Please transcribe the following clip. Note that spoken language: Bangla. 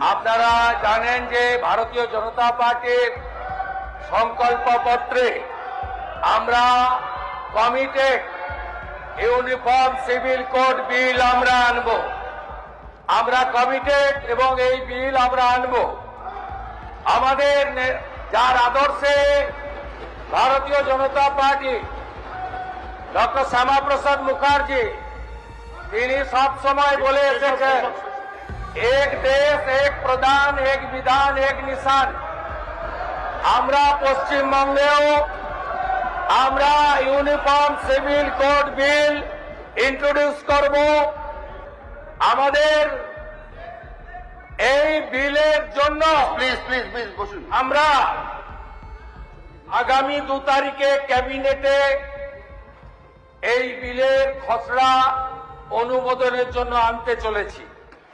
আপনারা জানেন যে ভারতীয় জনতা পার্টির সংকল্পপত্রে আমরা কমিটেড ইউনিফর্ম সিভিল কোড বিল আমরা আনব। আমরা কমিটেড এবং এই বিল আমরা আনব। আমাদের যার আদর্শে ভারতীয় জনতা পার্টি ডক্টর শ্যামাপ্রসাদ মুখার্জি তিনি সব সময় বলে এসেছেন, এক দেশ এক প্রধান এক বিধান এক নিশান। আমরা পশ্চিমবঙ্গেও আমরা ইউনিফর্ম সিভিল কোড বিল ইন্ট্রোডিউস করব। আমাদের এই বিলের জন্য প্লিজ বসুন। আমরা আগামী 2 তারিখে ক্যাবিনেটে এই বিলের খসড়া অনুমোদনের জন্য আনতে চলেছি।